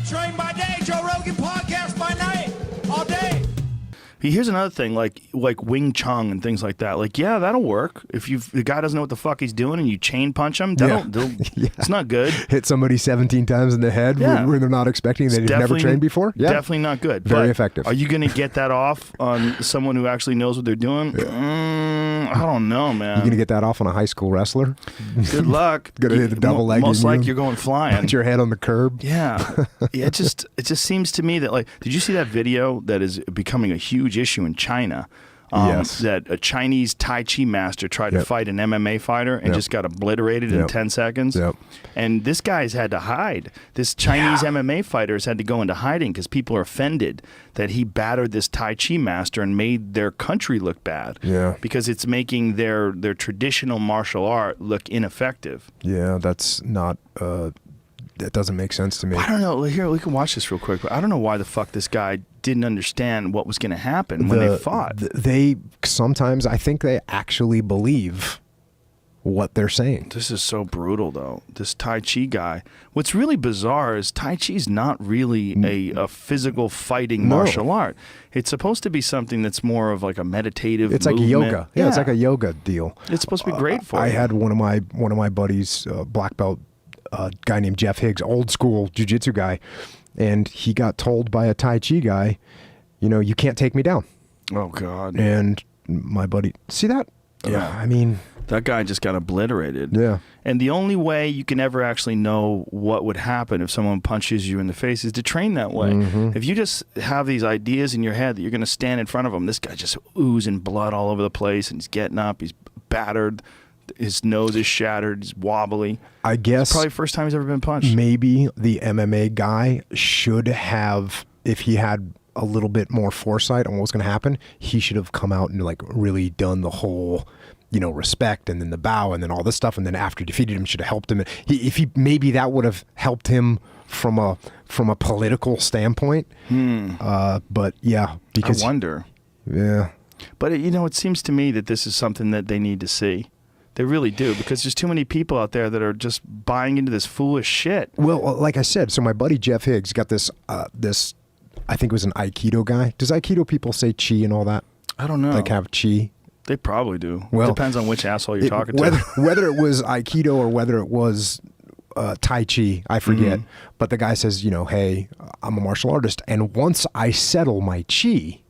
Train by day, Joe Rogan podcast by night, all day. Here's another thing, like Wing Chun and things like that. Like, yeah, that'll work. If the guy doesn't know what the fuck he's doing and you chain punch him, it's not good. Hit somebody 17 times in the head when they're not don't they've never trained before. Yeah, definitely not good. Very effective. Are you going to get that off on someone who actually knows what they're doing? I don't know, man. You going to get that off on a high school wrestler? Good luck. Going to hit a double leg. Most likely you're going flying. Put your head on the curb. Yeah. It just seems to me that, like, did you see that video that is becoming a huge issue in China? Yes. That a Chinese Tai Chi master tried to fight an MMA fighter and just got obliterated in 10 seconds. Yep. And this guy's had to hide. This Chinese MMA fighter has had to go into hiding because people are offended that he battered this Tai Chi master and made their country look bad. Yeah. Because it's making their traditional martial art look ineffective. Yeah, that's not... that doesn't make sense to me. I don't know. Here, we can watch this real quick. But I don't know why the fuck this guy didn't understand what was going to happen when they fought. They sometimes, I think they actually believe what they're saying. This is so brutal, though. This Tai Chi guy. What's really bizarre is Tai Chi's not really a physical fighting martial art. It's supposed to be something that's more of like a meditative It's movement. like yoga. Yeah, it's like a yoga deal. It's supposed to be great for you. I had one of my buddies, black belt, guy named Jeff Higgs, old school jiu-jitsu guy, and he got told by a Tai Chi guy, you can't take me down. Oh, God. And my buddy, see that? Yeah. I mean... That guy just got obliterated. Yeah. And the only way you can ever actually know what would happen if someone punches you in the face is to train that way. Mm-hmm. If you just have these ideas in your head that you're going to stand in front of him, this guy just oozing blood all over the place, and he's getting up, he's battered, his nose is shattered, he's wobbly. I guess it's probably the first time he's ever been punched. Maybe the MMA guy should have, if he had a little bit more foresight on what was going to happen, he should have come out and like really done the whole, respect and then the bow and then all this stuff, and then after he defeated him, should have helped him. Maybe that would have helped him from a political standpoint. But yeah, because I wonder. Yeah. But it seems to me that this is something that they need to see. They really do, because there's too many people out there that are just buying into this foolish shit. Well, like I said, so my buddy Jeff Higgs got this, I think it was an Aikido guy. Does Aikido people say chi and all that? I don't know. Like have chi? They probably do. Well, depends on which asshole you're talking to. Whether it was Aikido or whether it was Tai Chi, I forget. Mm-hmm. But the guy says, hey, I'm a martial artist, and once I settle my chi,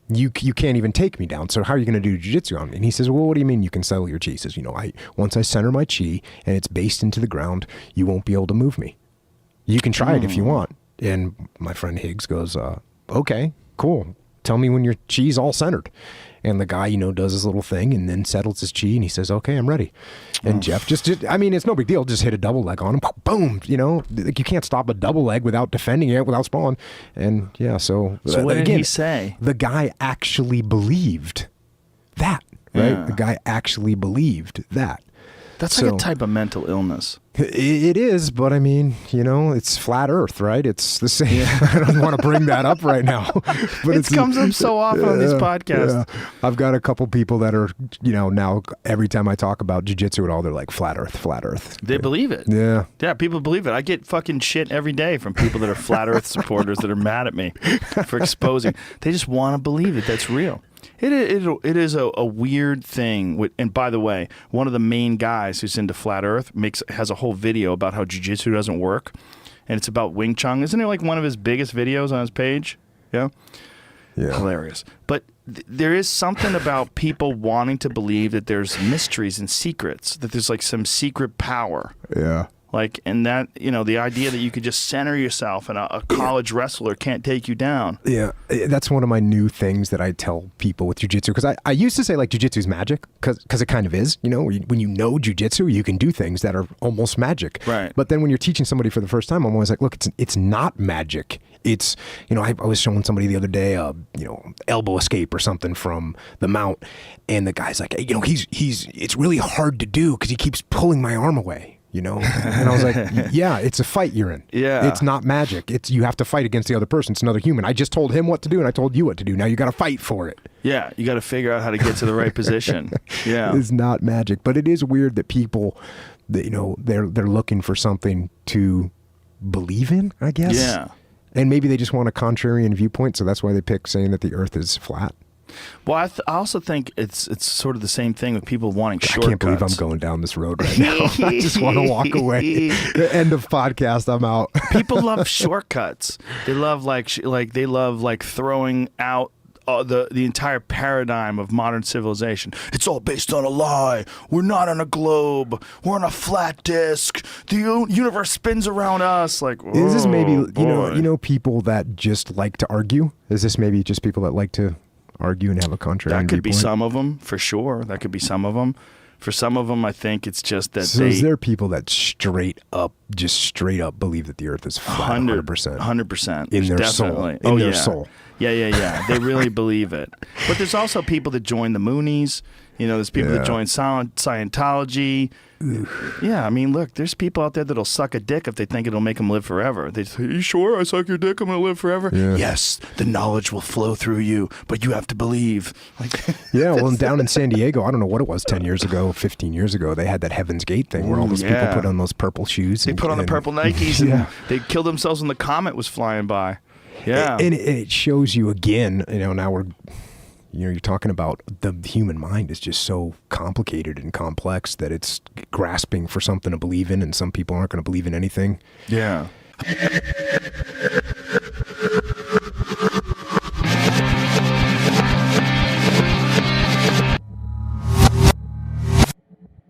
you can't even take me down. So how are you going to do jiu-jitsu on me? And he says, well, what do you mean you can settle your chi? He says, once I center my chi and it's based into the ground, you won't be able to move me. You can try it if you want. And my friend Higgs goes, okay, cool. Tell me when your chi's all centered. And the guy, does his little thing and then settles his chi and he says, okay, I'm ready. And Jeff just, it's no big deal. Just hit a double leg on him. Boom. Like you can't stop a double leg without defending it, without spawn. And yeah, so what did he say? The guy actually believed that, right? Yeah. The guy actually believed that. That's like a type of mental illness. It is, but it's flat Earth, right? It's the same. Yeah. I don't want to bring that up right now. But it comes up so often on this podcast. Yeah. I've got a couple people that are, now every time I talk about jiu-jitsu at all, they're like, flat Earth, flat Earth. They believe it. Yeah. Yeah, people believe it. I get fucking shit every day from people that are flat Earth supporters that are mad at me for exposing. They just want to believe it. That's real. It is a weird thing. And by the way, one of the main guys who's into flat Earth has a whole video about how jiu-jitsu doesn't work, and it's about Wing Chun. Isn't it like one of his biggest videos on his page? Yeah. Hilarious. But there is something about people wanting to believe that there's mysteries and secrets, that there's like some secret power. Yeah. Like, and that, the idea that you could just center yourself and a college wrestler can't take you down. Yeah, that's one of my new things that I tell people with jiu-jitsu. Because I used to say, like, jiu-jitsu is magic, because it kind of is. When you know jiu-jitsu, you can do things that are almost magic. Right. But then when you're teaching somebody for the first time, I'm always like, look, it's not magic. It's, I was showing somebody the other day, elbow escape or something from the mount. And the guy's like, it's really hard to do because he keeps pulling my arm away. And I was like, yeah, it's a fight you're in. Yeah. It's not magic. You have to fight against the other person. It's another human. I just told him what to do and I told you what to do. Now you got to fight for it. Yeah. You got to figure out how to get to the right position. Yeah. It's not magic, but it is weird that people, they're looking for something to believe in, I guess. Yeah. And maybe they just want a contrarian viewpoint, so that's why they pick saying that the Earth is flat. Well, I also think it's sort of the same thing with people wanting shortcuts. I can't believe I'm going down this road right now. I just want to walk away. The end of podcast. I'm out. People love shortcuts. They love they love throwing out the entire paradigm of modern civilization. It's all based on a lie. We're not on a globe. We're on a flat disc. The universe spins around us. Like, is this maybe boy. you know people that just like to argue? Is this maybe just people that like to argue and have a contrarian That could be viewpoint? some of them, for sure. That could be some of them. For some of them, I think it's just that so is there people that straight up believe that the Earth is flat 100%? 100%. In their Definitely. soul. In their soul. Yeah. They really believe it. But there's also people that join the Moonies. There's people that join Scientology. Yeah, I mean, look, there's people out there that'll suck a dick if they think it'll make them live forever. They say, you sure I suck your dick, I'm going to live forever? Yeah. Yes, the knowledge will flow through you, but you have to believe. Yeah, well, down in San Diego, I don't know what it was, 10 years ago, 15 years ago, they had that Heaven's Gate thing where all those people put on those purple shoes. They put on the purple Nikes and they killed themselves when the comet was flying by. Yeah. And it shows you again, now we're... you're talking about the human mind is just so complicated and complex that it's grasping for something to believe in, and some people aren't going to believe in anything. Yeah.